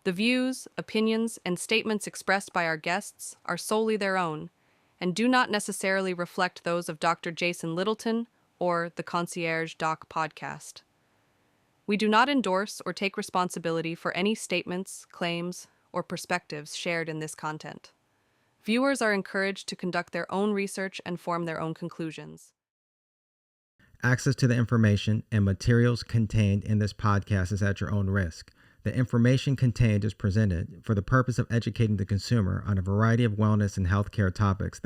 The views, opinions, and statements expressed by our guests are solely their own and do not necessarily reflect those of Dr. Jason Littleton or the Concierge Doc Podcast. We do not endorse or take responsibility for any statements, claims, or perspectives shared in this content. Viewers are encouraged to conduct their own research and form their own conclusions. Access to the information and materials contained in this podcast is at your own risk. The information contained is presented for the purpose of educating the consumer on a variety of wellness and healthcare topics.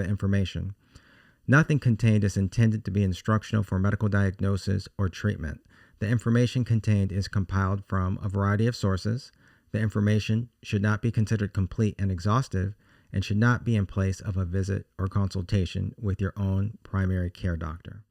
Nothing contained is intended to be instructional for medical diagnosis or treatment. The information contained is compiled from a variety of sources. The information should not be considered complete and exhaustive and should not be in place of a visit or consultation with your own primary care doctor.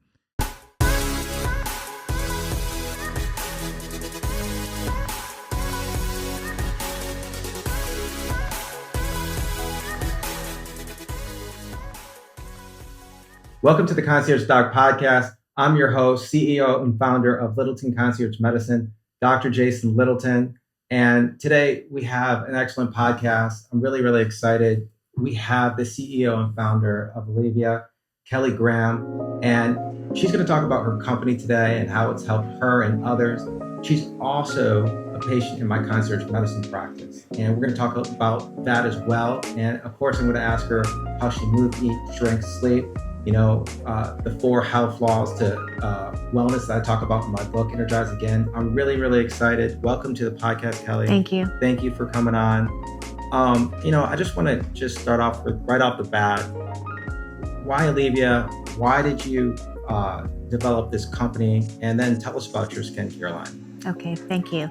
Welcome to the Concierge Doc Podcast. I'm your host, CEO and founder of Littleton Concierge Medicine, Dr. Jason Littleton. And today we have an excellent podcast. I'm really, really excited. We have the CEO and founder of Aleavia, kellygraham, and she's going to talk about her company today and how it's helped her and others. She's also a patient in my concierge medicine practice, and we're going to talk about that as well. And of course, I'm going to ask her how she moves, eats, drinks, sleep. The 4 health laws to wellness that I talk about in my book, Energize Again. I'm really, really excited. Welcome to the podcast, Kelly. Thank you. Thank you for coming on. I just want to start off with right off the bat. Why Aleavia? Why did you develop this company? And then tell us about your skincare line. Okay, thank you.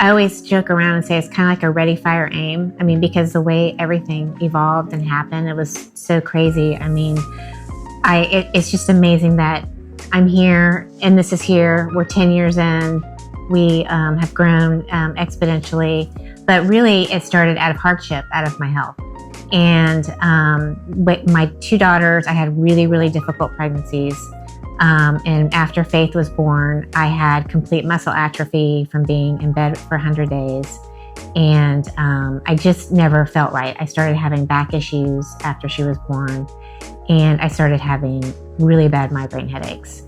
I always joke around and say it's kind of like a ready, fire, aim. Because the way everything evolved and happened, it was so crazy. It's just amazing that I'm here and this is here. We're 10 years in. We have grown exponentially, but really it started out of hardship, out of my health. And with my 2 daughters, I had really, really difficult pregnancies. And after Faith was born, I had complete muscle atrophy from being in bed for 100 days. And I just never felt right. I started having back issues after she was born. And I started having really bad migraine headaches.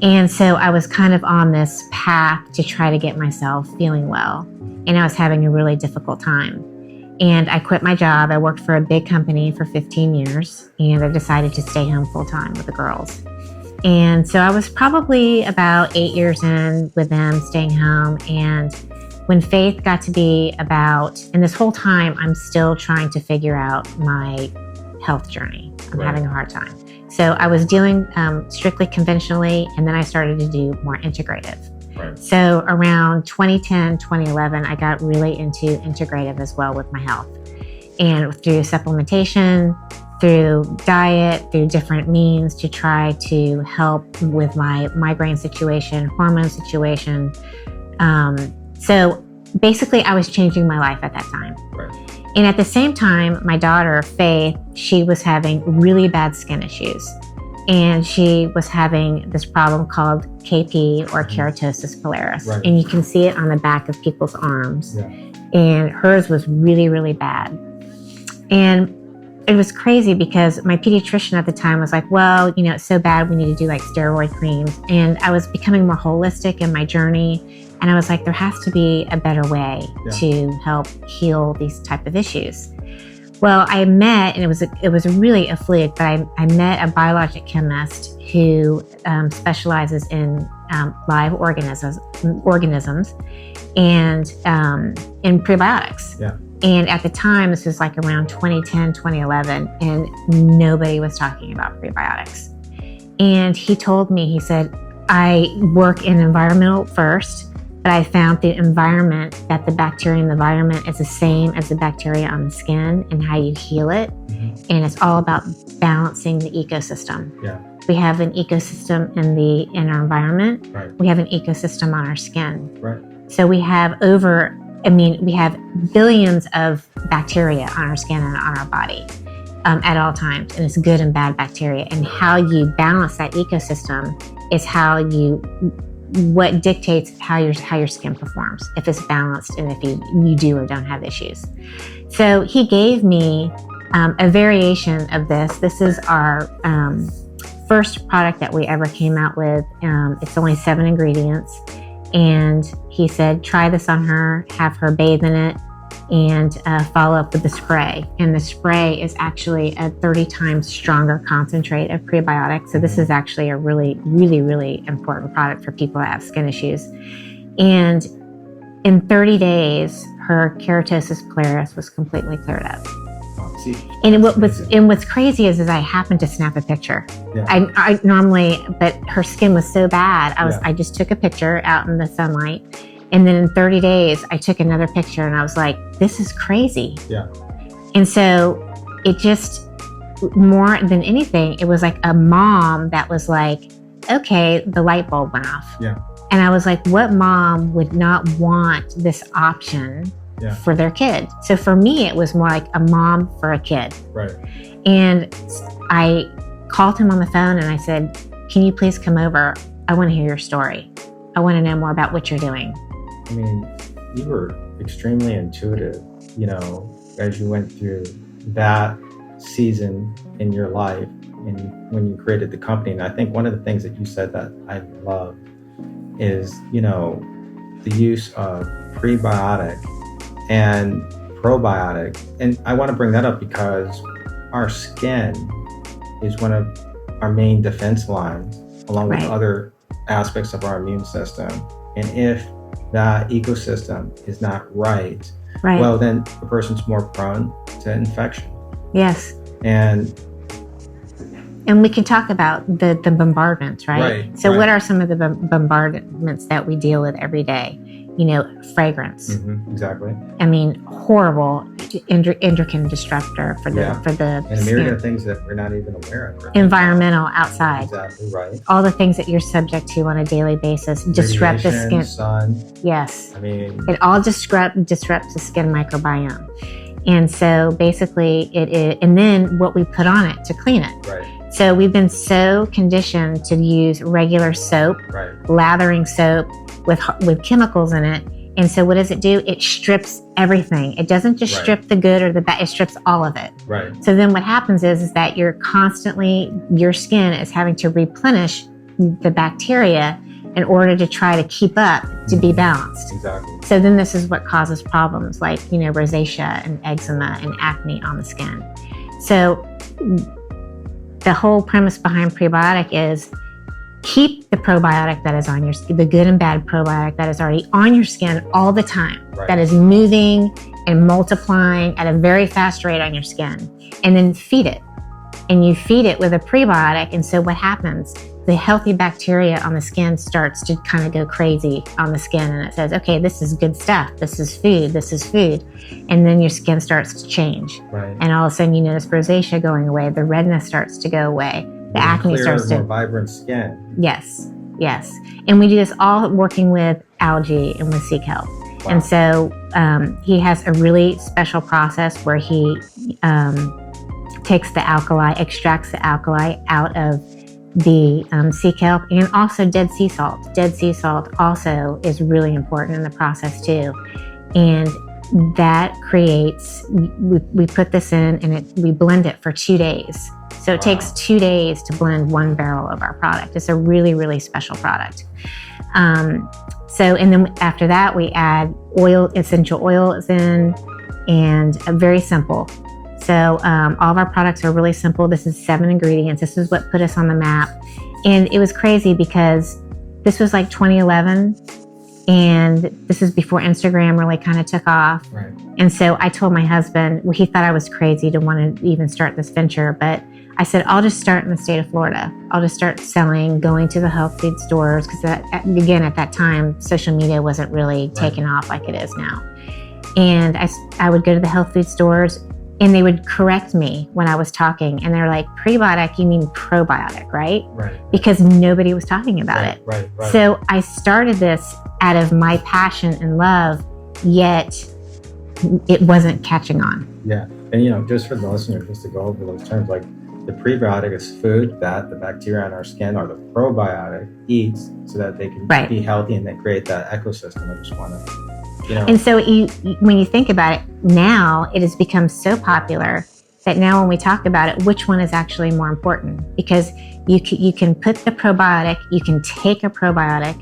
And so I was kind of on this path to try to get myself feeling well. And I was having a really difficult time. And I quit my job. I worked for a big company for 15 years. And I decided to stay home full time with the girls. And so I was probably about 8 years in with them staying home. And when Faith got to be and this whole time, I'm still trying to figure out my health journey. I'm having a hard time. So I was doing strictly conventionally, and then I started to do more integrative. Right. So around 2010, 2011, I got really into integrative as well with my health. And through supplementation, through diet, through different means to try to help with my migraine situation, hormone situation. So basically I was changing my life at that time. Right. And at the same time, my daughter, Faith, she was having really bad skin issues. And she was having this problem called KP or keratosis pilaris. Right. And you can see it on the back of people's arms. Yeah. And hers was really, really bad. And it was crazy because my pediatrician at the time was like, well, it's so bad, we need to do like steroid creams. And I was becoming more holistic in my journey. And I was like, there has to be a better way to help heal these type of issues. Well, I met, and it was really a fluke, but I met a biologic chemist who specializes in live organisms and in prebiotics. Yeah. And at the time, this was like around 2010, 2011, and nobody was talking about prebiotics. And he told me, he said, I work in environmental first, but I found the environment, that the bacteria in the environment is the same as the bacteria on the skin and how you heal it. Mm-hmm. And it's all about balancing the ecosystem. Yeah. We have an ecosystem in our environment. Right. We have an ecosystem on our skin. Right. So we have we have billions of bacteria on our skin and on our body at all times. And it's good and bad bacteria. And how you balance that ecosystem is how you what dictates how your skin performs, if it's balanced and if you do or don't have issues. So he gave me a variation of this. This is our first product that we ever came out with. It's only 7 ingredients. And he said, try this on her, have her bathe in it, and follow up with the spray. And the spray is actually a 30 times stronger concentrate of prebiotics. So this is actually a really, really, really important product for people that have skin issues. And in 30 days, her keratosis pilaris was completely cleared up. And what's crazy is I happened to snap a picture. Yeah. I normally, but her skin was so bad. I just took a picture out in the sunlight, and then in 30 days I took another picture, and I was like, this is crazy. Yeah. And so it just, more than anything, it was like a mom that was like, okay, the light bulb went off. Yeah. And I was like, what mom would not want this option? Yeah. For their kid? So for me, it was more like a mom for a kid. Right. And I called him on the phone and I said, can you please come over? I want to hear your story. I want to know more about what you're doing. I mean, you were extremely intuitive, as you went through that season in your life and when you created the company. And I think one of the things that you said that I love is, the use of prebiotic and probiotic. And I want to bring that up because our skin is one of our main defense lines, along with other aspects of our immune system. And if that ecosystem is not right, well, then the person's more prone to infection. Yes. And we can talk about the bombardments, right? So what are some of the bombardments that we deal with every day? Fragrance. Mm-hmm, exactly. I mean, horrible endocrine disruptor for the and a myriad of things that we're not even aware of. Right? Environmental, outside. Exactly right. All the things that you're subject to on a daily basis disrupt the skin. Sun. Yes. I mean, it all disrupts the skin microbiome. And so basically it is, and then what we put on it to clean it. Right. So we've been so conditioned to use regular soap, lathering soap with chemicals in it. And so what does it do? It strips everything. It doesn't just strip the good or the bad, it strips all of it. Right. So then what happens is that your skin is having to replenish the bacteria in order to try to keep up to be balanced. Exactly. So then this is what causes problems like, rosacea and eczema and acne on the skin. So the whole premise behind prebiotic is keep the probiotic that is on your skin, the good and bad probiotic that is already on your skin all the time, that is moving and multiplying at a very fast rate on your skin, and then feed it. And you feed it with a prebiotic, and so what happens? The healthy bacteria on the skin starts to kind of go crazy on the skin, and it says, okay, this is good stuff. This is food. And then your skin starts to change. Right. And all of a sudden you notice rosacea going away. The redness starts to go away. The acne starts to... more vibrant skin. Yes. And we do this all working with algae and with ConciergeHealth. Wow. And so he has a really special process where he takes the alkali, extracts the alkali out of the ConciergeHealth, and also dead sea salt. Dead sea salt also is really important in the process too. And that creates, we put this in and we blend it for 2 days. So it takes 2 days to blend 1 barrel of our product. It's a really, really special product. And then after that, we add essential oils in, and very simple. So all of our products are really simple. This is 7 ingredients. This is what put us on the map. And it was crazy because this was like 2011, and this is before Instagram really kind of took off. Right. And so I told my husband, he thought I was crazy to want to even start this venture, but I said, I'll just start in the state of Florida. I'll just start selling, going to the health food stores, because again, at that time, social media wasn't really taken off like it is now. And I would go to the health food stores, and they would correct me when I was talking, and they're like, prebiotic, you mean probiotic, right? Right. Because nobody was talking about it. Right. So I started this out of my passion and love, yet it wasn't catching on. Yeah. And, just for the listeners, just to go over those terms, like The prebiotic is food that the bacteria on our skin, or the probiotic eats so that they can be healthy and they create that ecosystem. I just want to, And so when you think about it, now it has become so popular that now when we talk about it, which one is actually more important? Because you can put the probiotic, you can take a probiotic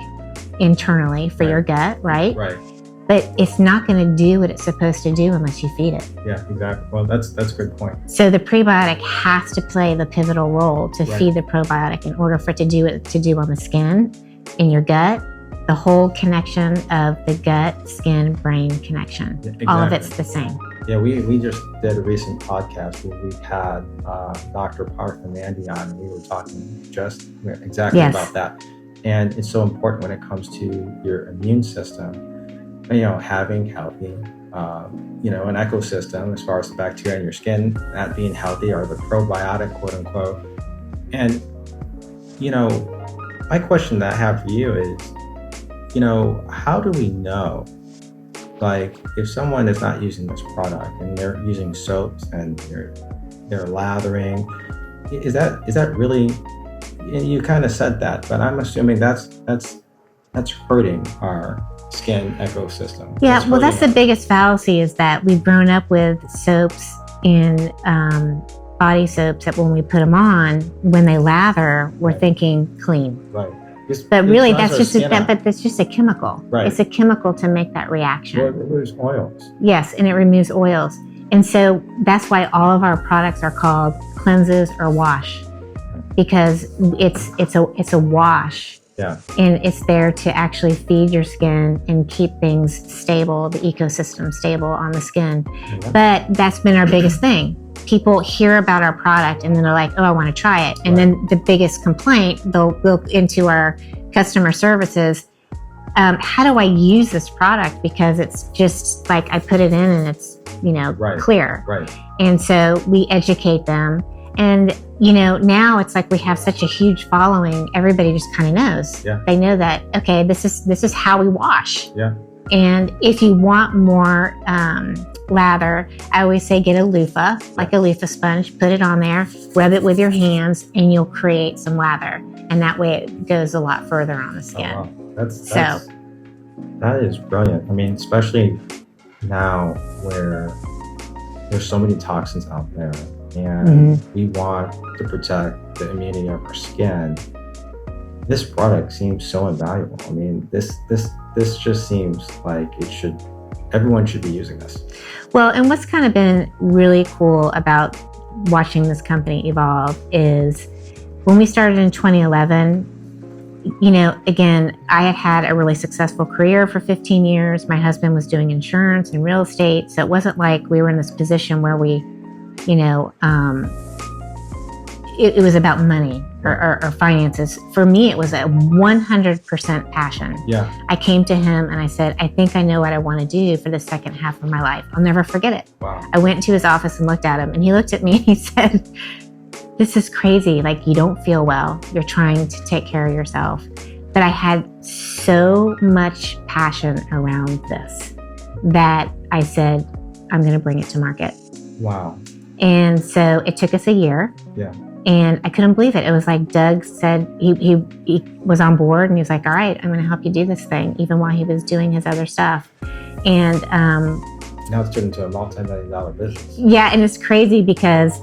internally for your gut, right? Right. But it's not going to do what it's supposed to do unless you feed it. Yeah, exactly. Well, that's a good point. So the prebiotic has to play the pivotal role to feed the probiotic in order for it to do what it to do on the skin, in your gut, the whole connection of the gut, skin, brain connection. Yeah, exactly. All of it's the same. Yeah, we just did a recent podcast where we had Dr. Parth and Mandy on, and we were talking just exactly about that. And it's so important when it comes to your immune system, having healthy, an ecosystem as far as the bacteria in your skin, that being healthy, or the probiotic, quote unquote. And, my question that I have for you is, how do we know, like, if someone is not using this product and they're using soaps and they're lathering, is that really, you kind of said that, but I'm assuming that's hurting our skin ecosystem. Yeah, well, that's the biggest fallacy, is that we've grown up with soaps and body soaps that when we put them on, when they lather, we're thinking clean. Right. But really, that's just a chemical. Right. It's a chemical to make that reaction. Well, it removes oils. Yes, and it removes oils. And so that's why all of our products are called cleanses or wash, because it's a wash. Yeah. And it's there to actually feed your skin and keep things stable, the ecosystem stable on the skin. Yeah. But that's been our biggest thing. People hear about our product and then they're like, oh, I want to try it. And then the biggest complaint, they'll go into our customer services. How do I use this product? Because it's just like I put it in and it's, clear. Right. And so we educate them. And, now it's like we have such a huge following. Everybody just kind of knows. Yeah. They know that, okay, this is how we wash. Yeah. And if you want more lather, I always say get a loofah, like a loofah sponge, put it on there, rub it with your hands, and you'll create some lather. And that way it goes a lot further on the skin. Oh, wow. That is brilliant. I mean, especially now where there's so many toxins out there, and we want to protect the immunity of our skin. This product seems so invaluable. I mean, this just seems like everyone should be using this. Well, and what's kind of been really cool about watching this company evolve is when we started in 2011, again, I had a really successful career for 15 years. My husband was doing insurance and real estate. So it wasn't like we were in this position where we, it was about money or finances. For me, it was a 100% passion. Yeah. I came to him and I said, I think I know what I want to do for the second half of my life. I'll never forget it. Wow. I went into his office and looked at him, and he looked at me and he said, this is crazy. Like, you don't feel well. You're trying to take care of yourself. But I had so much passion around this that I said, I'm going to bring it to market. Wow. And so it took us a year. Yeah. And I couldn't believe it. It was like Doug said, he was on board and he was like, all right, I'm going to help you do this thing, even while he was doing his other stuff. And now it's turned into a multi-million-dollar business. Yeah, and it's crazy because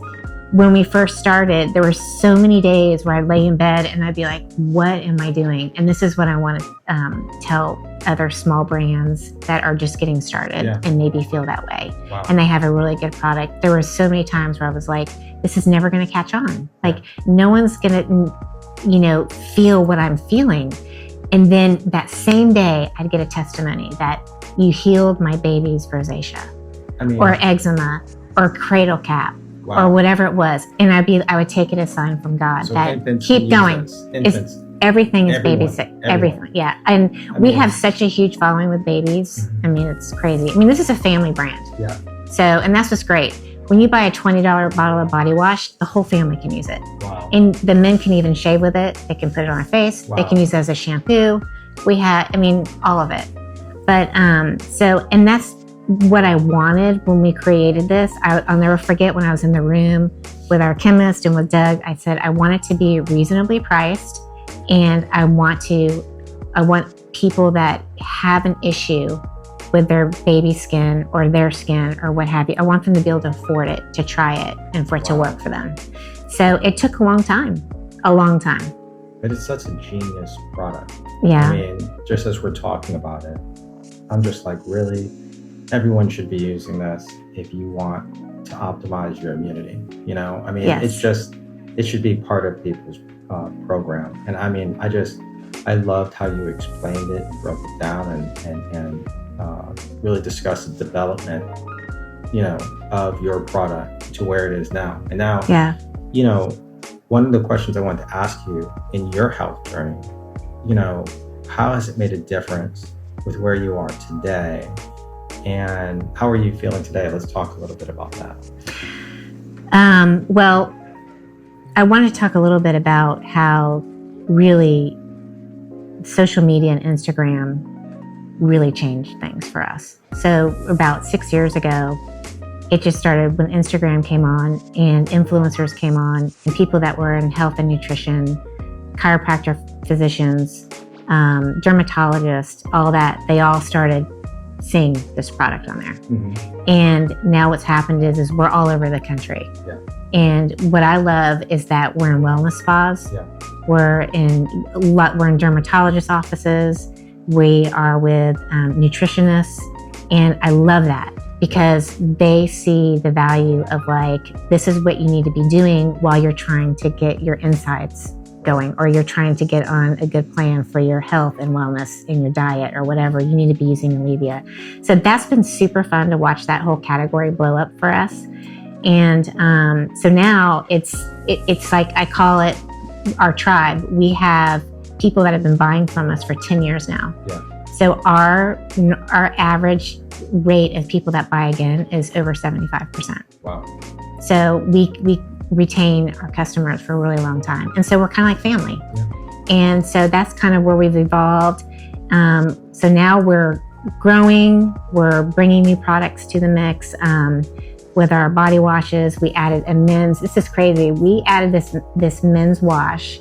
when we first started, there were so many days where I'd lay in bed and I'd be like, what am I doing? And this is what I want to tell other small brands that are just getting started and maybe feel that way. Wow. And they have a really good product. There were so many times where I was like, this is never going to catch on. Like, no one's going to, feel what I'm feeling. And then that same day, I'd get a testimony that you healed my baby's rosacea or eczema or cradle cap. Wow. Or whatever it was, and I would take it as a sign from God so that keep going. Everything is baby sick. Everything, yeah. And we have such a huge following with babies. I mean, it's crazy. I mean, this is a family brand. Yeah. So, and that's what's great. When you buy a $20 bottle of body wash, the whole family can use it. Wow. And the men can even shave with it. They can put it on their face. Wow. They can use it as a shampoo. All of it. But and what I wanted when we created this. I'll never forget when I was in the room with our chemist and with Doug. I said, I want it to be reasonably priced, and I want people that have an issue with their baby skin or their skin or what have you. I want them to be able to afford it, to try it, and for it to work for them. So it took a long time. But it's such a genius product. Yeah. I mean, just as we're talking about it, I'm just like, really, everyone should be using this if you want to optimize your immunity. You know, I mean, Yes. it should be part of people's program. And I mean, I loved how you explained it, broke it down, and really discussed the development, you know, of your product to where it is now. And now, you know, one of the questions I wanted to ask you in your health journey, you know, how has it made a difference with where you are today? And how are you feeling today? Let's talk a little bit about that. Well, I want to talk a little bit about how really social media and Instagram really changed things for us. So about 6 years ago, it just started when Instagram came on and influencers came on, and people that were in health and nutrition, chiropractor physicians, dermatologists, all that, they all started seeing this product on there. Mm-hmm. And now what's happened is we're all over the country. Yeah. And what I love is that we're in wellness spas. Yeah. We're in dermatologist offices. We are with nutritionists. And I love that because they see the value of like, this is what you need to be doing while you're trying to get your insides going, or you're trying to get on a good plan for your health and wellness in your diet or whatever. You need to be using Aleavia. So that's been super fun to watch that whole category blow up for us. And so now it's like, I call it our tribe. We have people that have been buying from us for 10 years now. Yeah. So our average rate of people that buy again is over 75%. Wow. So we retain our customers for a really long time. And so we're kind of like family. Yeah. And so that's kind of where we've evolved. So now we're growing, we're bringing new products to the mix. With our body washes, we added a men's, this is crazy. We added this men's wash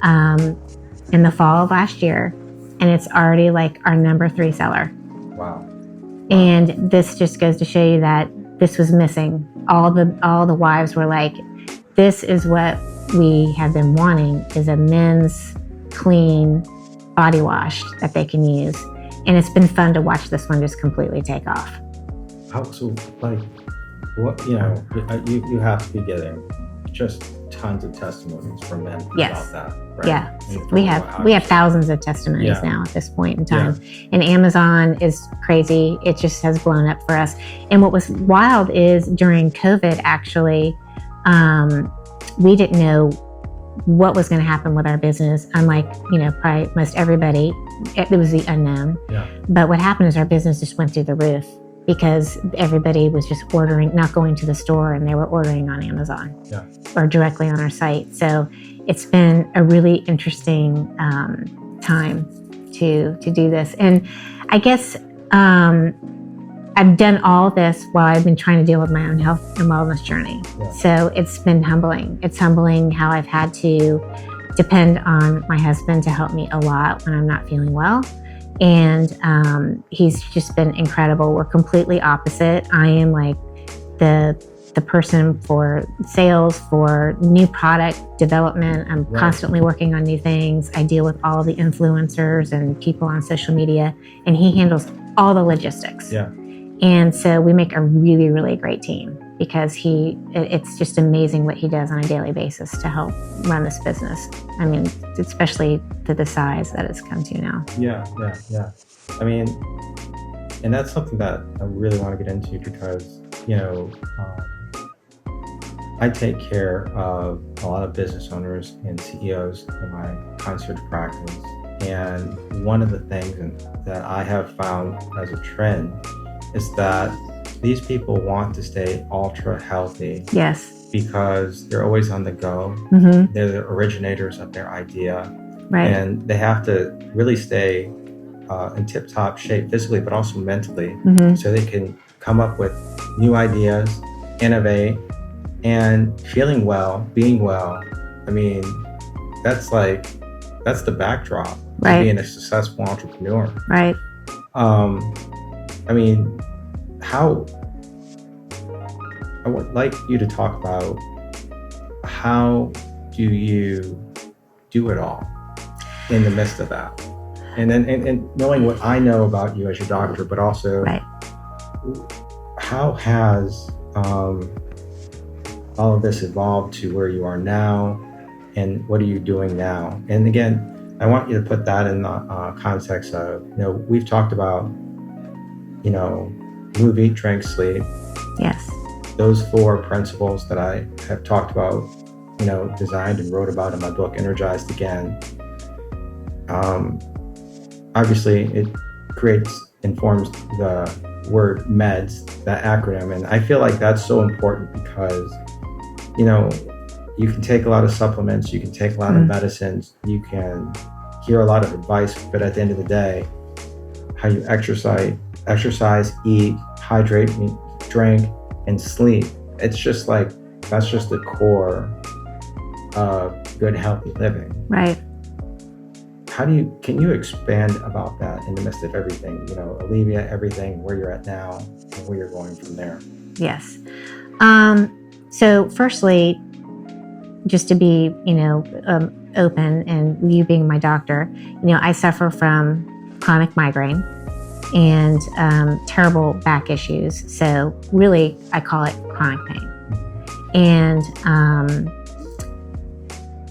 in the fall of last year, and it's already like our number 3 seller. Wow. And this just goes to show you that this was missing. All the wives were like, this is what we have been wanting, is a men's clean body wash that they can use. And it's been fun to watch this one just completely take off. So like, what, you know, you have to be getting just tons of testimonies from men about that, right? Yeah, we have thousands of testimonies now at this point in time. Yeah. And Amazon is crazy. It just has blown up for us. And what was wild is during COVID, actually, we didn't know what was going to happen with our business. Unlike, you know, probably most everybody, it was the unknown. Yeah. But what happened is our business just went through the roof because everybody was just ordering, not going to the store, and they were ordering on Amazon or directly on our site. So it's been a really interesting time to do this. And I guess I've done all this while I've been trying to deal with my own health and wellness journey. Yeah. So it's been humbling. It's humbling how I've had to depend on my husband to help me a lot when I'm not feeling well. And he's just been incredible. We're completely opposite. I am like the person for sales, for new product development. I'm constantly working on new things. I deal with all the influencers and people on social media, and he handles all the logistics. Yeah. And so we make a really, really great team because it's just amazing what he does on a daily basis to help run this business. I mean, especially to the size that it's come to now. Yeah. I mean, and that's something that I really want to get into because, you know, I take care of a lot of business owners and CEOs in my concierge practice. And one of the things that I have found as a trend is that these people want to stay ultra healthy. Yes. Because they're always on the go. They're the originators of their idea. Right. And they have to really stay in tip-top shape physically, but also mentally, Mm-hmm. so they can come up with new ideas, innovate, and feeling well, being well. I mean, that's the backdrop Right. to being a successful entrepreneur. Right. I mean, I would like you to talk about how do you do it all in the midst of that, and then and knowing what I know about you as your doctor, but also Right. how has all of this evolved to where you are now, and what are you doing now? And again, I want you to put that in the context of, we've talked about, move, eat, drink, sleep. Yes. Those 4 principles that I have talked about, designed and wrote about in my book, Energized Again. Obviously, it informs the word meds, that acronym. And I feel like that's so important because, you can take a lot of supplements, you can take a lot of medicines, you can hear a lot of advice, but at the end of the day, how you exercise, eat, hydrate, drink, and sleep. It's just like, that's just the core of good, healthy living. Right. Can you expand about that in the midst of everything, Aleavia, everything, where you're at now and where you're going from there? Yes. So firstly, just to be, open, and you being my doctor, I suffer from chronic migraine and terrible back issues. So really, I call it chronic pain. And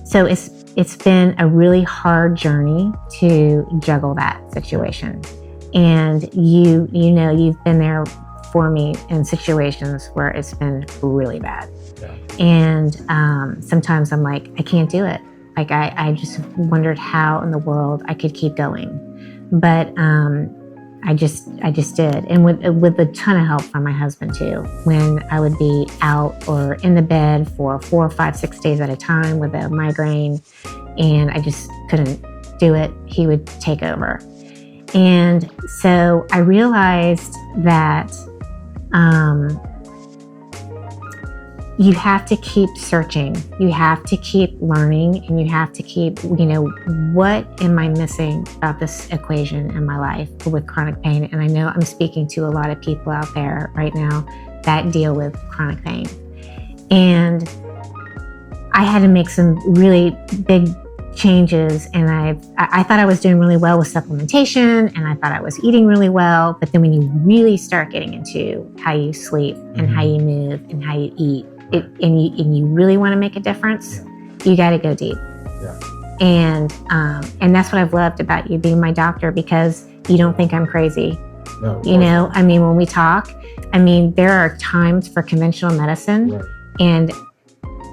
so it's been a really hard journey to juggle that situation. And you've been there for me in situations where it's been really bad. Yeah. And sometimes I'm like, I can't do it. Like I just wondered how in the world I could keep going. But I just did. And with a ton of help from my husband too, when I would be out or in the bed for 4, 5, 6 days at a time with a migraine and I just couldn't do it, he would take over. And so I realized that you have to keep searching, you have to keep learning, and you have to keep, what am I missing about this equation in my life with chronic pain? And I know I'm speaking to a lot of people out there right now that deal with chronic pain. And I had to make some really big changes, and I thought I was doing really well with supplementation, and I thought I was eating really well, but then when you really start getting into how you sleep and how you move and how you eat, and you really want to make a difference, you got to go deep. Yeah. And that's what I've loved about you being my doctor, because you don't think I'm crazy. No, I mean, when we talk, there are times for conventional medicine, right. And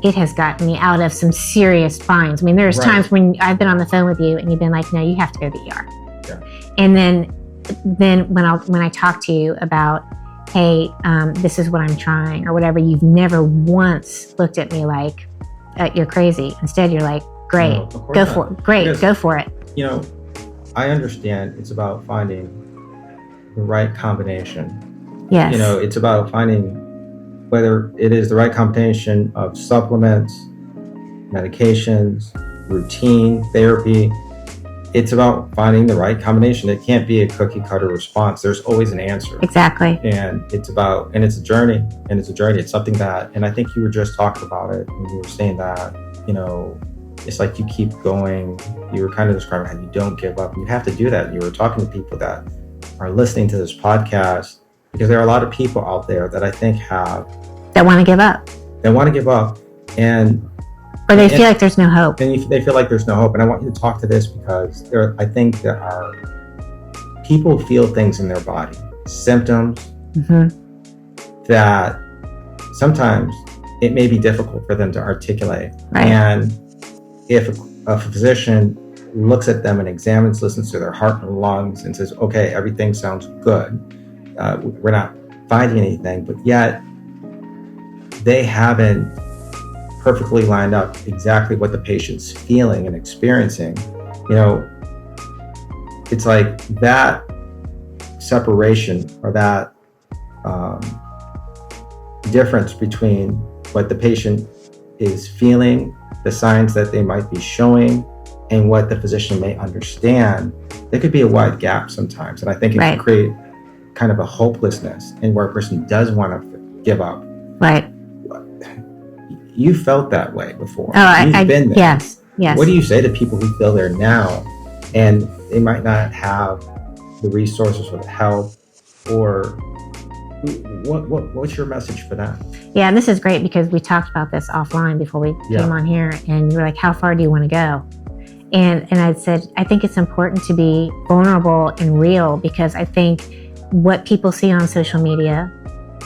it has gotten me out of some serious binds. There's Right. times when I've been on the phone with you and you've been like, no, you have to go to the ER. Yeah. And then when I talk to you about, hey, this is what I'm trying or whatever, you've never once looked at me like, you're crazy. Instead, you're like, great, No, of course go not. for it. Great, Because, go for it. I understand it's about finding the right combination. Yes. It's about finding whether it is the right combination of supplements, medications, routine therapy. It's about finding the right combination. It can't be a cookie cutter response. There's always an answer. Exactly. And it's a journey. It's something that, and I think you were just talking about it when you were saying that, it's like you keep going. You were kind of describing how you don't give up. And you have to do that. You were talking to people that are listening to this podcast, because there are a lot of people out there that I think that want to give up. They want to give up, Or they feel like there's no hope. And they feel like there's no hope. And I want you to talk to this because I think there are people feel things in their body, symptoms that sometimes it may be difficult for them to articulate. Right. And if a physician looks at them and examines, listens to their heart and lungs and says, okay, everything sounds good. We're not finding anything, but yet they haven't perfectly lined up exactly what the patient's feeling and experiencing. it's like that separation or that difference between what the patient is feeling, the signs that they might be showing, and what the physician may understand, there could be a wide gap sometimes. And I think it can create kind of a hopelessness in where a person does want to give up. Right. You felt that way before. Oh, You've been there. Yes. What do you say to people who feel there now and they might not have the resources or the help, or what's your message for that? Yeah, and this is great because we talked about this offline before we came on here, and you were like, how far do you want to go? And I said, I think it's important to be vulnerable and real, because I think what people see on social media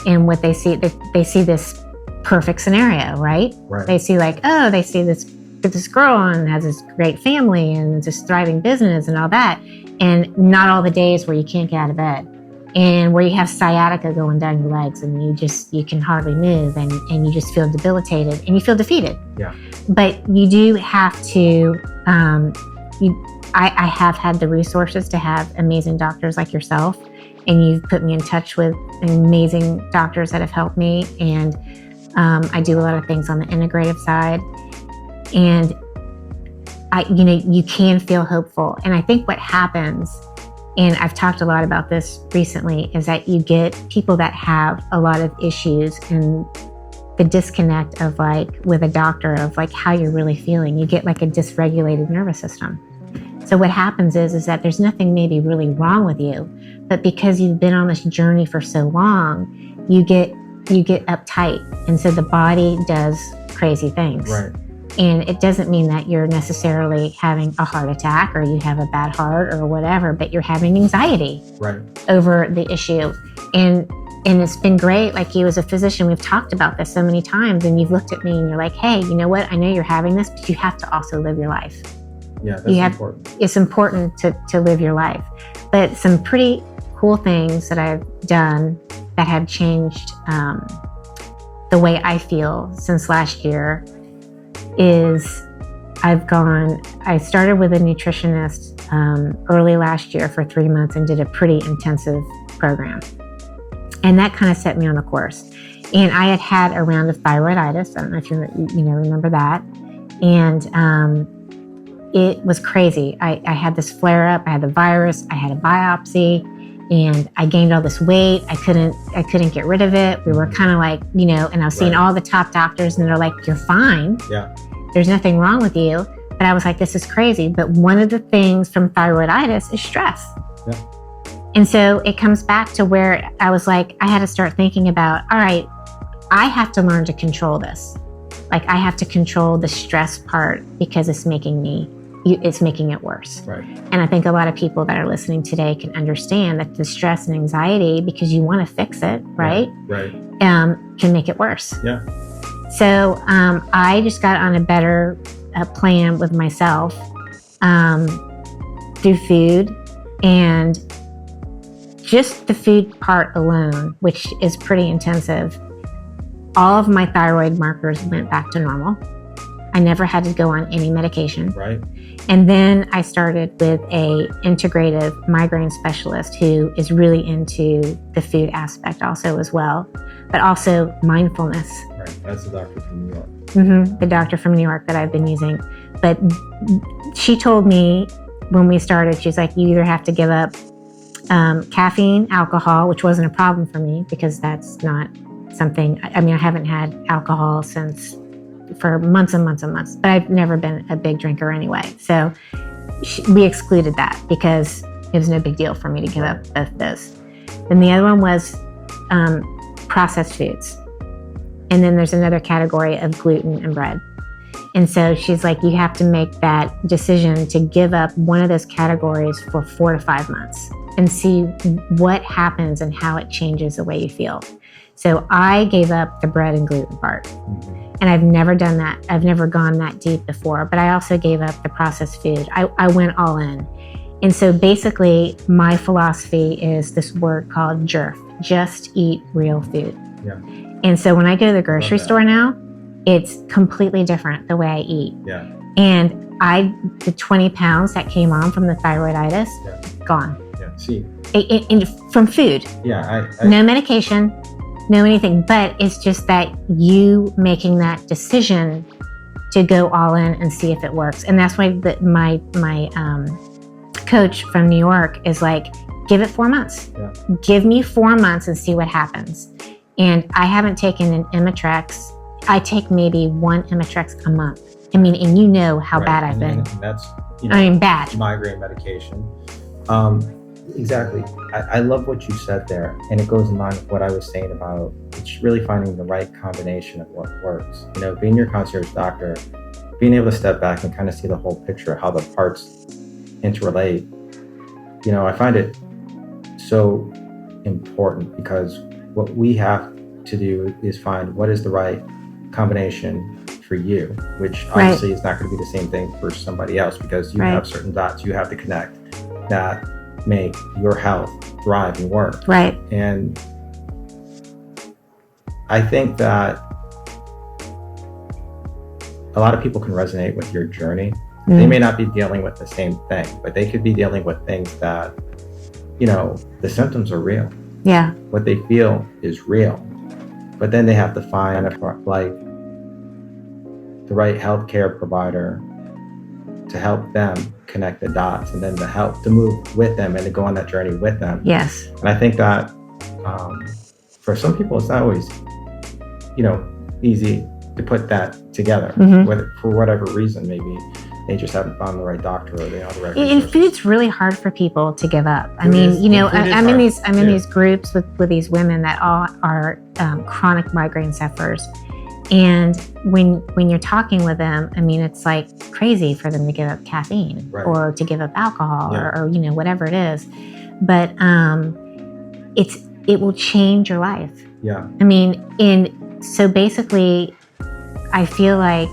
and what they see this perfect scenario, right? They see they see this girl and has this great family and this thriving business and all that, and not all the days where you can't get out of bed and where you have sciatica going down your legs and you can hardly move and you just feel debilitated and you feel defeated. Yeah. But you do have to, I have had the resources to have amazing doctors like yourself, and you've put me in touch with amazing doctors that have helped me. And I do a lot of things on the integrative side, and you can feel hopeful. And I think what happens, and I've talked a lot about this recently, is that you get people that have a lot of issues and the disconnect of with a doctor of how you're really feeling. You get a dysregulated nervous system. So what happens is that there's nothing maybe really wrong with you, but because you've been on this journey for so long, you get uptight. And so the body does crazy things. Right. And it doesn't mean that you're necessarily having a heart attack or you have a bad heart or whatever, but you're having anxiety over the issue. And it's been great. You as a physician, we've talked about this so many times, and you've looked at me and you're like, hey, you know what? I know you're having this, but you have to also live your life. Yeah, that's important. It's important to live your life. But some pretty cool things that I've done that have changed the way I feel since last year is I started with a nutritionist early last year for 3 months and did a pretty intensive program. And that kind of set me on the course. And I had a round of thyroiditis. I don't know if you remember that. And it was crazy. I had this flare up. I had the virus. I had a biopsy, and I gained all this weight. I couldn't get rid of it. We were kind of and I was seeing all the top doctors, and they're like, you're fine. Yeah. There's nothing wrong with you. But I was like, this is crazy. But one of the things from thyroiditis is stress. Yeah. And so it comes back to where I was like, I had to start thinking about, all right, I have to learn to control this. I have to control the stress part, because it's making it worse. Right. And I think a lot of people that are listening today can understand that the stress and anxiety, because you want to fix it, right? Right. Can make it worse. Yeah. So I just got on a better plan with myself through food, and just the food part alone, which is pretty intensive. All of my thyroid markers went back to normal. I never had to go on any medication. Right. And then I started with a integrative migraine specialist who is really into the food aspect also as well, but also mindfulness. Right. That's the doctor from New York. Mm-hmm. The doctor from New York that I've been using. But she told me when we started, she's like, you either have to give up caffeine, alcohol, which wasn't a problem for me because that's not something, I haven't had alcohol for months and months and months, but I've never been a big drinker anyway. So we excluded that because it was no big deal for me to give up both those. Then the other one was processed foods. And then there's another category of gluten and bread. And so she's like, you have to make that decision to give up one of those categories for 4 to 5 months and see what happens and how it changes the way you feel. So I gave up the bread and gluten part. And I've never done that. I've never gone that deep before, but I also gave up the processed food. I went all in. And so basically my philosophy is this word called JRF, just eat real food. Yeah. And so when I go to the grocery store now, it's completely different the way I eat. Yeah. And the 20 pounds that came on from the thyroiditis, gone. Yeah. See. From food. Yeah. No medication, no anything. But it's just that you making that decision to go all in and see if it works. And that's why my coach from New York is like, give it 4 months. Yeah. Give me 4 months and see what happens. And I haven't taken an Imitrex. I take maybe one Imitrex a month. I mean, and you know how bad I've been. And that's, bad. Migraine medication. Exactly. I love what you said there. And it goes in line with what I was saying about it's really finding the right combination of what works. Being your concierge doctor, being able to step back and kind of see the whole picture, how the parts interrelate. I find it so important because what we have to do is find what is the right combination for you, which obviously is not going to be the same thing for somebody else because you have certain dots you have to connect that make your health thrive and work. Right. And I think that a lot of people can resonate with your journey. They may not be dealing with the same thing, but they could be dealing with things that, the symptoms are real. Yeah. What they feel is real. But then they have to find like the right healthcare provider to help them connect the dots and then to move with them and to go on that journey with them. Yes. And I think that for some people, it's not always, easy to put that together, whether for whatever reason, maybe they just haven't found the right doctor or they have the right resources. And food's really hard for people to give up. I'm in these groups with these women that all are chronic migraine sufferers. And when you're talking with them, it's like crazy for them to give up caffeine or to give up alcohol or whatever it is. But it will change your life. Yeah. So basically, I feel like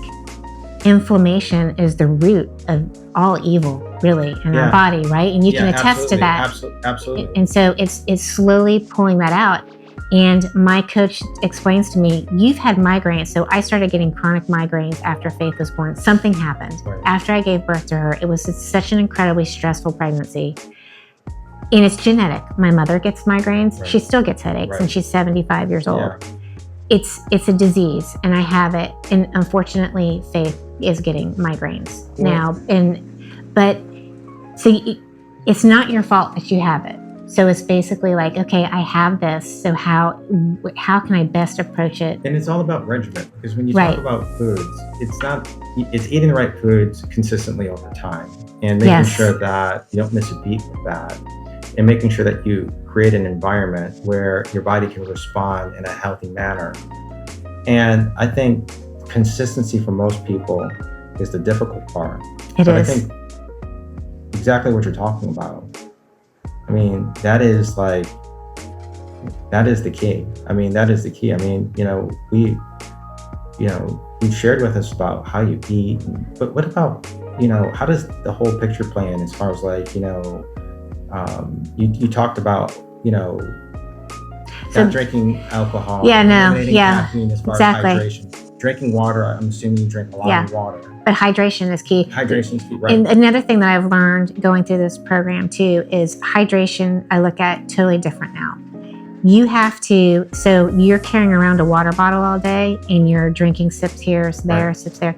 inflammation is the root of all evil, really, in our body, right? And you can attest to that. Absolutely. And so it's slowly pulling that out. And my coach explains to me, you've had migraines. So I started getting chronic migraines after Faith was born. Something happened. Right. After I gave birth to her, it was such an incredibly stressful pregnancy. And it's genetic. My mother gets migraines. She still gets headaches, and she's 75 years old. Yeah. It's a disease, and I have it. And unfortunately, Faith is getting migraines now. So it's not your fault that you have it. So it's basically like, okay, I have this. So how can I best approach it? And it's all about regimen, because when you talk about foods, it's eating the right foods consistently over time and making sure that you don't miss a beat with that, and making sure that you create an environment where your body can respond in a healthy manner. And I think consistency for most people is the difficult part. But I think exactly what you're talking about. That is the key. That is the key. You've shared with us about how you eat, but what about, how does the whole picture play in as far as you talked about, not drinking alcohol. Caffeine as far as hydration. Drinking water, I'm assuming you drink a lot of water. But hydration is key. Right. And another thing that I've learned going through this program too is hydration, I look at totally different now. You have to, so you're carrying around a water bottle all day and you're drinking sips here, sips there.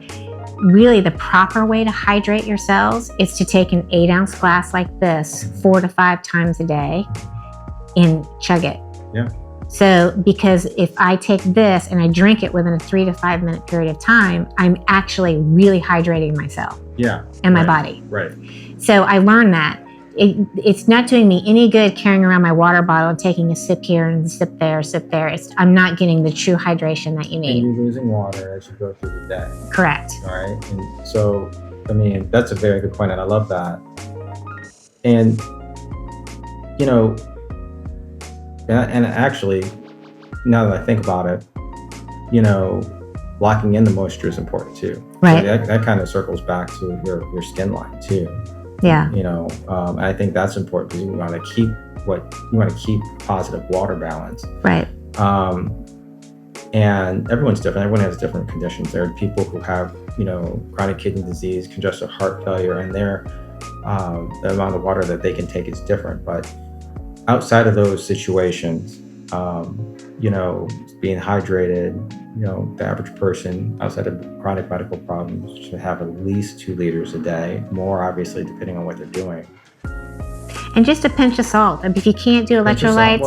Really, the proper way to hydrate your cells is to take an 8-ounce glass like this 4 to 5 times a day and chug it. Yeah. So, because if I take this and I drink it within a 3 to 5 minute period of time, I'm actually really hydrating myself. And my body. Right. So I learned that. It's not doing me any good carrying around my water bottle and taking a sip here and sip there. I'm not getting the true hydration that you need. And you're losing water as you go through the day. Correct. All right. And so, that's a very good point, and I love that. And, and actually, now that I think about it, locking in the moisture is important too. Right. So that kind of circles back to your skin line too. Yeah. I think that's important because you want to keep positive water balance. Right. And everyone's different. Everyone has different conditions. There are people who have, chronic kidney disease, congestive heart failure, and the amount of water that they can take is different. But outside of those situations, being hydrated, the average person outside of chronic medical problems should have at least 2 liters a day, more obviously depending on what they're doing. And just a pinch of salt. If you can't do electrolytes,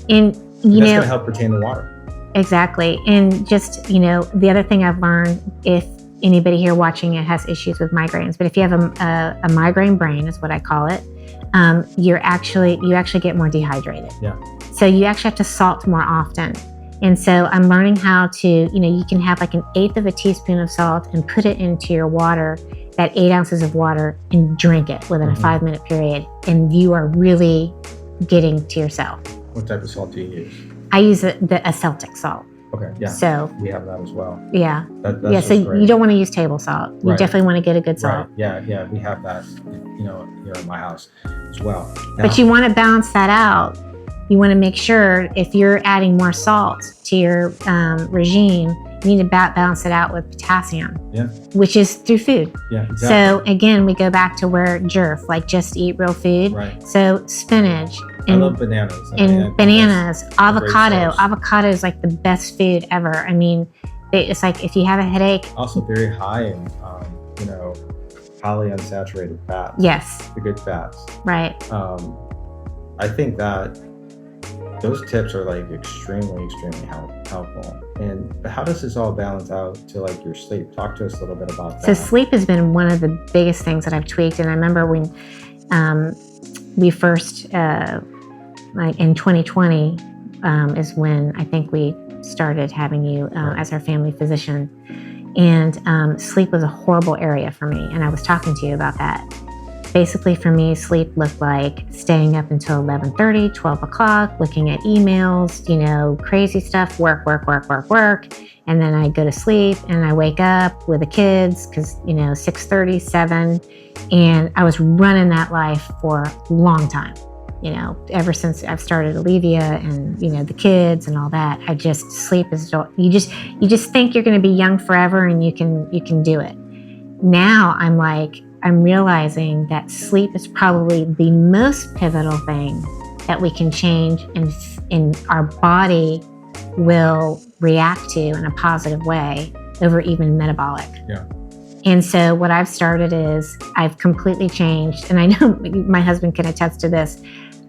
and that's going to help retain the water. Exactly. And just, the other thing I've learned, if anybody here watching it has issues with migraines, but if you have a migraine brain, is what I call it, you actually get more dehydrated. Yeah. So you actually have to salt more often. And so I'm learning how to, you can have like 1/8 of a teaspoon of salt and put it into your water, that 8 ounces of water, and drink it within a 5-minute period. And you are really getting to yourself. What type of salt do you use? I use a Celtic salt. Okay, yeah. So we have that as well. Yeah. That's so great. You don't want to use table salt. You definitely want to get a good salt. Right. Yeah, we have that, here in my house as well. Now, but you want to balance that out. You want to make sure if you're adding more salt to your regime, you need to balance it out with potassium, which is through food. Yeah, exactly. So again, we go back to where JERF, like just eat real food. Right. So spinach. I love bananas. And bananas, avocado. Avocado is like the best food ever. I mean, it's like if you have a headache. Also very high in, polyunsaturated fats. Yes. The good fats. Right. I think that those tips are like extremely, extremely helpful. And how does this all balance out to like your sleep? Talk to us a little bit about that. So sleep has been one of the biggest things that I've tweaked. And I remember when we first, like in 2020, is when I think we started having you as our family physician. And sleep was a horrible area for me. And I was talking to you about that. Basically for me, sleep looked like staying up until 11:30, 12 o'clock, looking at emails, crazy stuff, work. And then I go to sleep and I wake up with the kids because, 6:30, 7. And I was running that life for a long time. Ever since I've started Aleavia and, the kids and all that, sleep is, you just think you're going to be young forever and you can do it. Now I'm realizing that sleep is probably the most pivotal thing that we can change and our body will react to in a positive way over even metabolic. Yeah. And so what I've started is I've completely changed, and I know my husband can attest to this.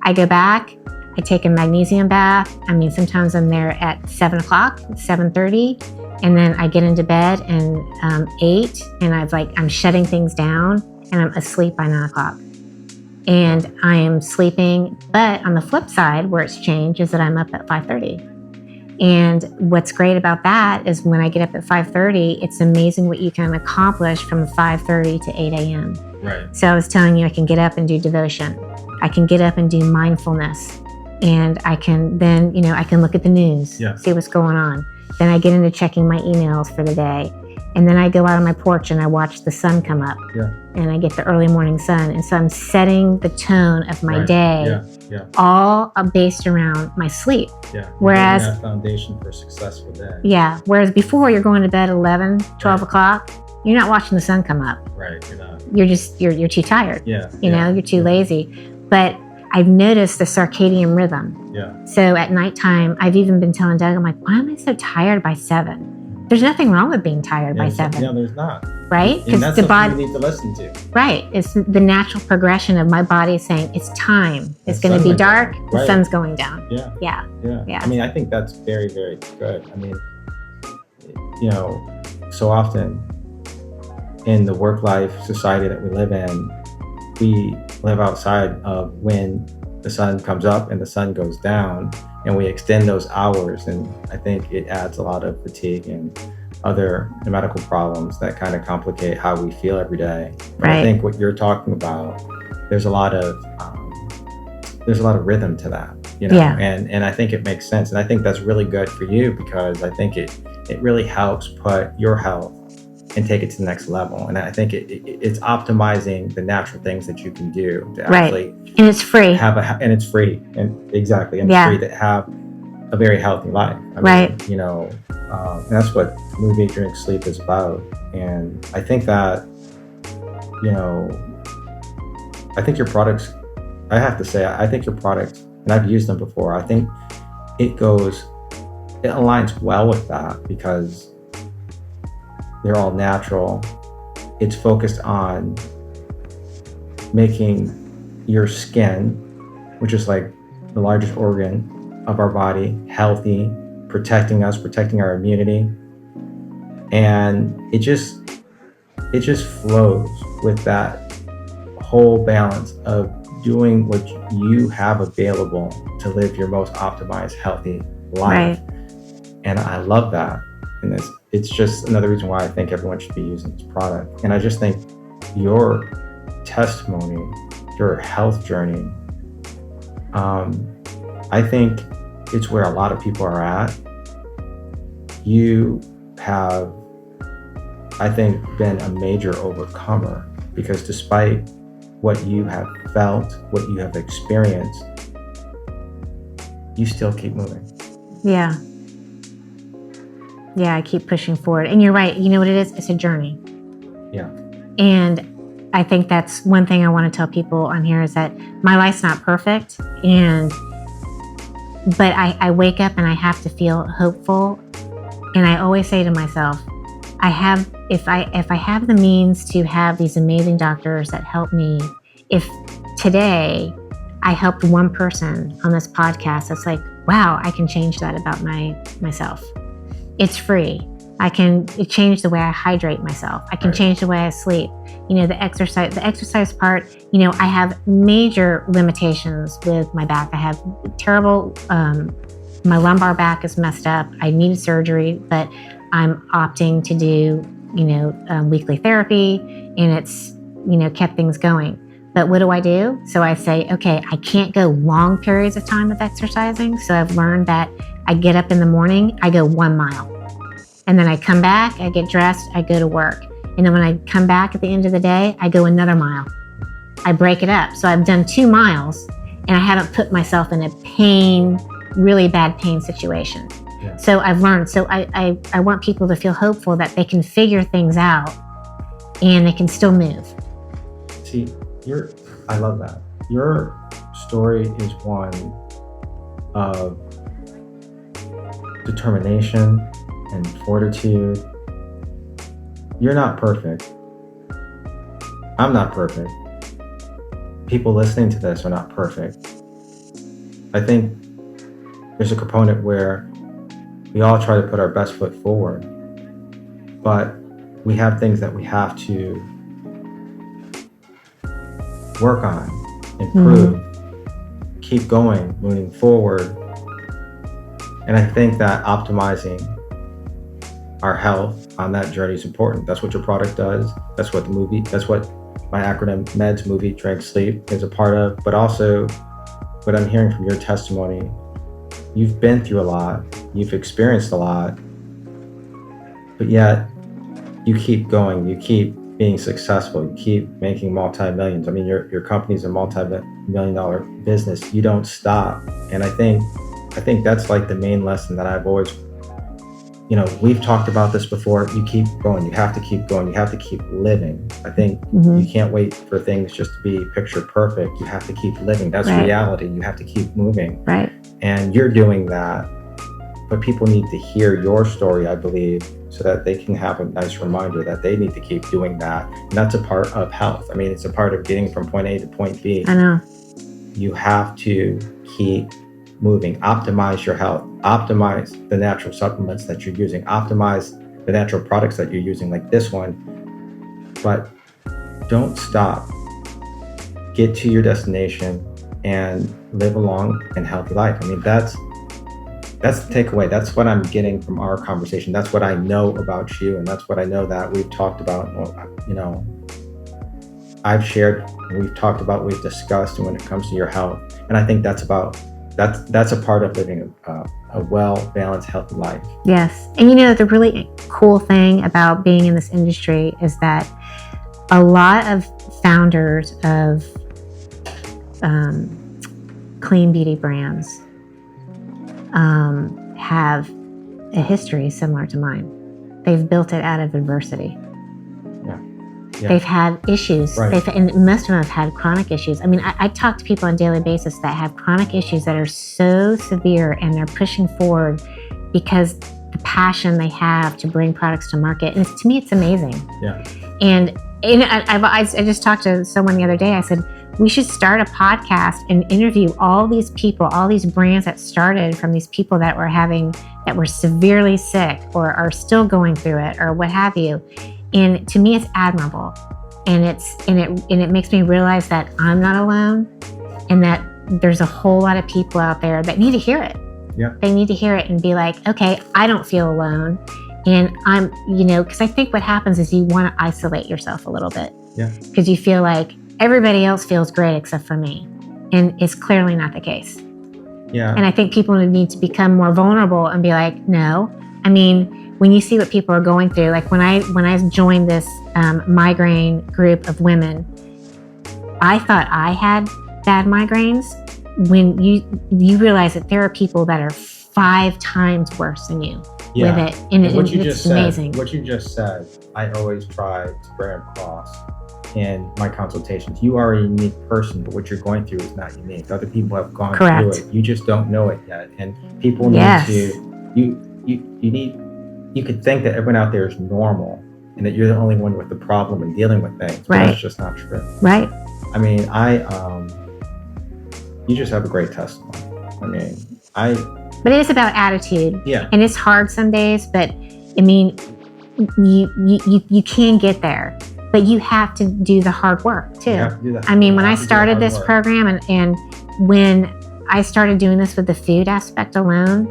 I go back, I take a magnesium bath. I mean, sometimes I'm there at 7 o'clock, 7:30, and then I get into bed and 8, and I'm shutting things down, and I'm asleep by 9 o'clock. And I am sleeping, but on the flip side, where it's changed is that I'm up at 5:30. And what's great about that is when I get up at 5:30, it's amazing what you can accomplish from 5:30 to 8 a.m. Right. So I was telling you, I can get up and do devotion. I can get up and do mindfulness. And I can then, I can look at the news, see what's going on. Then I get into checking my emails for the day. And then I go out on my porch and I watch the sun come up. Yeah. And I get the early morning sun. And so I'm setting the tone of my day, all based around my sleep. Yeah. Whereas that foundation for a successful day. Yeah. Whereas before you're going to bed at 11, 12 o'clock, you're not watching the sun come up. Right. You're not. You're too tired. Yeah. You're too lazy. But I've noticed the circadian rhythm. Yeah. So at nighttime, I've even been telling Doug, I'm like, why am I so tired by 7? There's nothing wrong with being tired by 7. No, there's not. Right? And that's the body you need to listen to. Right. It's the natural progression of my body saying it's time. It's going to be dark. The sun's going down. Yeah. I mean, I think that's very, very good. I mean, so often in the work life society that we live in, we live outside of when the sun comes up and the sun goes down, and we extend those hours. And I think it adds a lot of fatigue and other medical problems that kind of complicate how we feel every day. But I think what you're talking about, there's a lot of rhythm to that, and I think it makes sense. And I think that's really good for you because I think it really helps put your health and take it to the next level. And I think it's optimizing the natural things that you can do to actually and it's free. And it's free. And exactly. And it's free to have a very healthy life. I mean, you know, and that's what Move, Eat, Drink, Sleep is about. And I think that, you know, I think your products, I have to say, I think your products, and I've used them before, I think it aligns well with that because they're all natural. It's focused on making your skin, which is like the largest organ of our body, healthy, protecting us, protecting our immunity. And it just flows with that whole balance of doing what you have available to live your most optimized, healthy life. Right. And I love that. And it's just another reason why I think everyone should be using this product. And I just think your testimony, your health journey, I think it's where a lot of people are at. You have, I think, been a major overcomer because despite what you have felt, what you have experienced, you still keep moving. Yeah. Yeah, I keep pushing forward. And you're right. You know what it is? It's a journey. Yeah. And I think that's one thing I want to tell people on here is that my life's not perfect. But I wake up and I have to feel hopeful. And I always say to myself, if I have the means to have these amazing doctors that help me, if today I helped one person on this podcast, it's like, wow, I can change that about myself. It's free. I can change the way I hydrate myself. I can change the way I sleep. You know, the exercise part, you know, I have major limitations with my back. I have terrible, my lumbar back is messed up. I needed surgery, but I'm opting to do, you know, weekly therapy, and it's, you know, kept things going. But what do? So I say, okay, I can't go long periods of time of exercising. So I've learned that I get up in the morning, I go 1 mile. And then I come back, I get dressed, I go to work. And then when I come back at the end of the day, I go another mile. I break it up. So I've done 2 miles and I haven't put myself in a really bad pain situation. Yeah. So I've learned. So I want people to feel hopeful that they can figure things out and they can still move. See, I love that. Your story is one of determination and fortitude. You're not perfect. I'm not perfect. People listening to this are not perfect. I think there's a component where we all try to put our best foot forward, but we have things that we have to work on, improve, keep going, moving forward. And I think that optimizing our health on that journey is important. That's what your product does. That's what my acronym MEDS, Move, Eat, Drink, Sleep is a part of. But also what I'm hearing from your testimony, you've been through a lot, you've experienced a lot, but yet you keep going, you keep being successful, you keep making multi-millions. I mean, your company's a multi-million-dollar business. You don't stop. And I think that's like the main lesson that I've always, you know, we've talked about this before. You keep going. You have to keep going. You have to keep living. I think you can't wait for things just to be picture perfect. You have to keep living. That's reality. You have to keep moving. Right. And you're doing that. But people need to hear your story, I believe, so that they can have a nice reminder that they need to keep doing that. And that's a part of health. I mean, it's a part of getting from point A to point B. I know. You have to keep moving, optimize your health, optimize the natural supplements that you're using, optimize the natural products that you're using like this one, but don't stop. Get to your destination and live a long and healthy life. I mean, that's the takeaway. That's what I'm getting from our conversation. That's what I know about you, and that's what I know that we've talked about, you know, I've shared, we've talked about, we've discussed when it comes to your health. And I think that's a part of living a well-balanced, healthy life. Yes. And you know, the really cool thing about being in this industry is that a lot of founders of clean beauty brands have a history similar to mine. They've built it out of adversity. Yeah. They've had issues. Right. And most of them have had chronic issues. I mean, I talk to people on a daily basis that have chronic issues that are so severe, and they're pushing forward because the passion they have to bring products to market. And to me, it's amazing. Yeah. And I just talked to someone the other day. I said, we should start a podcast and interview all these people, all these brands that started from these people that were severely sick or are still going through it or what have you. And to me, it's admirable. And it makes me realize that I'm not alone, and that there's a whole lot of people out there that need to hear it. Yeah. They need to hear it and be like, okay, I don't feel alone. And I'm, because I think what happens is you want to isolate yourself a little bit. Yeah. Because you feel like everybody else feels great except for me. And it's clearly not the case. Yeah. And I think people need to become more vulnerable and be like, no. I mean, when you see what people are going through, like when I joined this migraine group of women, I thought I had bad migraines. When you realize that there are people that are 5 times worse than you with it, and it's amazing. What you just said, I always try to bring across in my consultations. You are a unique person, but what you're going through is not unique. Other people have gone through it. You just don't know it yet, and people need to. You could think that everyone out there is normal and that you're the only one with the problem and dealing with things, but that's just not true. Right. I mean, you just have a great testimony. But it is about attitude. Yeah. And it's hard some days, but I mean, you can get there, but you have to do the hard work too. When I started this program and when I started doing this with the food aspect alone,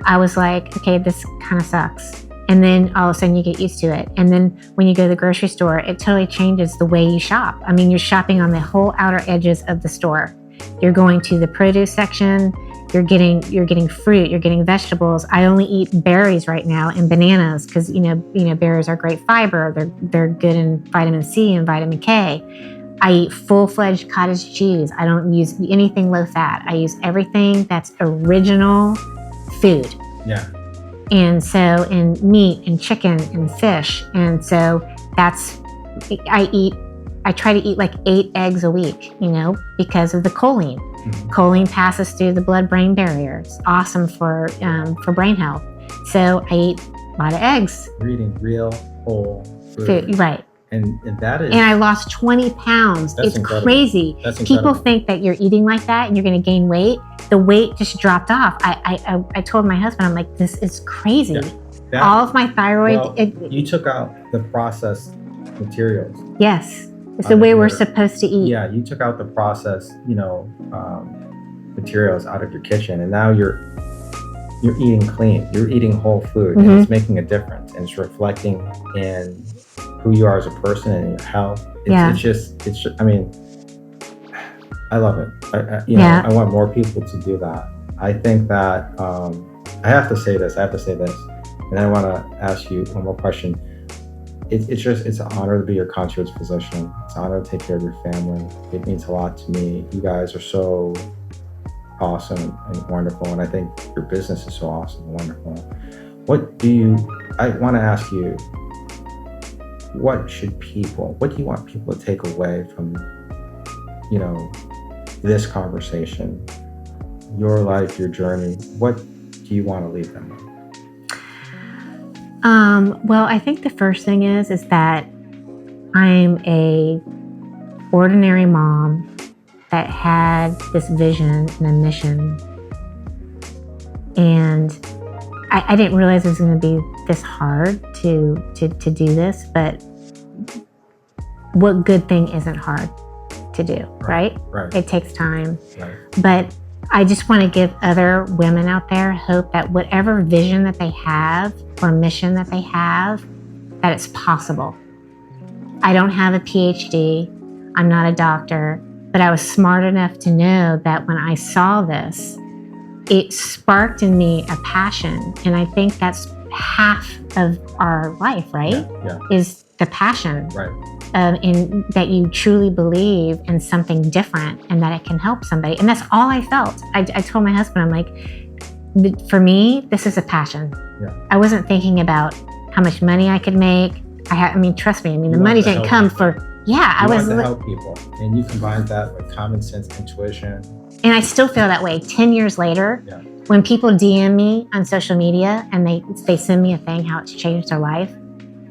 I was like, okay, this kind of sucks. And then all of a sudden you get used to it. And then when you go to the grocery store, it totally changes the way you shop. I mean, you're shopping on the whole outer edges of the store. You're going to the produce section. You're getting fruit. You're getting vegetables. I only eat berries right now and bananas because berries are great fiber. They're good in vitamin C and vitamin K. I eat full-fledged cottage cheese. I don't use anything low fat. I use everything that's original food. Yeah. And so, and meat and chicken and fish. And so I try to eat like 8 eggs a week, because of the choline. Mm-hmm. Choline passes through the blood-brain barrier. It's awesome for brain health. So I eat a lot of eggs. You're eating real, whole food. Right. And that is... And I lost 20 pounds. It's incredible. Crazy. That's incredible. People think that you're eating like that and you're going to gain weight. The weight just dropped off. I told my husband, I'm like, this is crazy. Yeah. All of my thyroid... you took out the processed materials. Yes. It's the way we're supposed to eat. Yeah, you took out the processed, materials out of your kitchen, and now you're eating clean. You're eating whole food, mm-hmm. and it's making a difference, and it's reflecting in who you are as a person and your health. It's just. I mean, I love it. I want more people to do that. I think that I have to say this, and I want to ask you one more question. It's an honor to be your concierge physician. It's an honor to take care of your family. It means a lot to me. You guys are so awesome and wonderful, and I think your business is so awesome and wonderful. I want to ask you, what do you want people to take away from, this conversation, your life, your journey? What do you want to leave them with? Well, I think the first thing is that I'm a ordinary mom that had this vision and a mission. And I didn't realize it was going to be this hard to do this, but what good thing isn't hard to do, right? It takes time. Right. But I just want to give other women out there hope that whatever vision that they have or mission that they have, that it's possible. I don't have a PhD. I'm not a doctor, but I was smart enough to know that when I saw this, it sparked in me a passion. And I think that's half of our life, right? Yeah. Is the passion. Right. In that you truly believe in something different and that it can help somebody. And that's all I felt. I told my husband, I'm like, For me, this is a passion. Yeah. I wasn't thinking about how much money I could make. I mean, trust me. I mean, the money didn't come for. Yeah, I was to help people, and you combine that with common sense, intuition. And I still feel that way 10 years later. Yeah. When people DM me on social media and they send me a thing, how it's changed their life,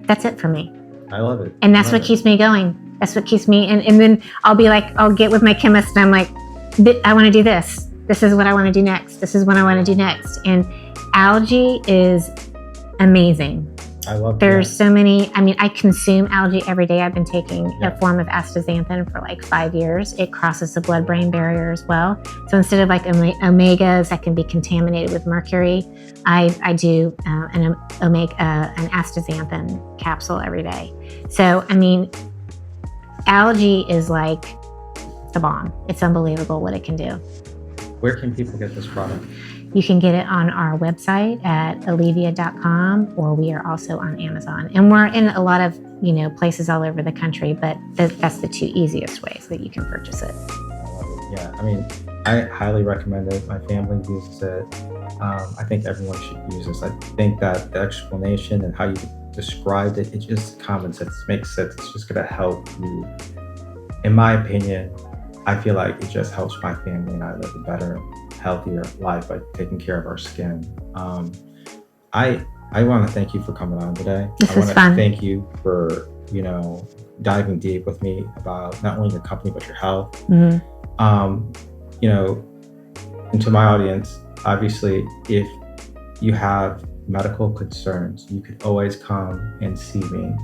that's it for me. I love it. And that's what keeps me going. That's what keeps me, and then I'll be like, I'll get with my chemist and I'm like, I want to do this. This is what I want to do next. This is what I want to do next. And algae is amazing. I love There's that. so many, I mean, I consume algae every day. I've been taking a form of astaxanthin for like 5 years. It crosses the blood-brain barrier as well. So instead of like omegas that can be contaminated with mercury, I do an astaxanthin capsule every day. So, I mean, algae is like the bomb. It's unbelievable what it can do. Where can people get this product? You can get it on our website at Aleavia.com, or we are also on Amazon. And we're in a lot of, places all over the country, but that's the 2 easiest ways that you can purchase it. Yeah, I mean, I highly recommend it. My family uses it. I think everyone should use this. I think that the explanation and how you described it, it's just common sense. It makes sense. It's just going to help you. In my opinion, I feel like it just helps my family and I live a better, healthier life by taking care of our skin. I want to thank you for coming on today. This was fun. Thank you for, diving deep with me about not only your company, but your health. Mm-hmm. And to my audience, obviously, if you have medical concerns, you could always come and see me.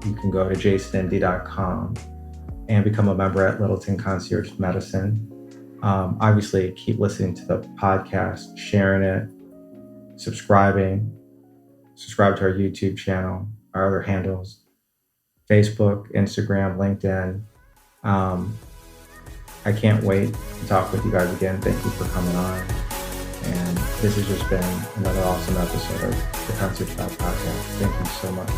You can go to jasonmd.com and become a member at Littleton Concierge Medicine. Obviously, keep listening to the podcast, sharing it, subscribe to our YouTube channel, our other handles, Facebook, Instagram, LinkedIn. I can't wait to talk with you guys again. Thank you for coming on. And this has just been another awesome episode of the Concierge Doc Podcast. Thank you so much.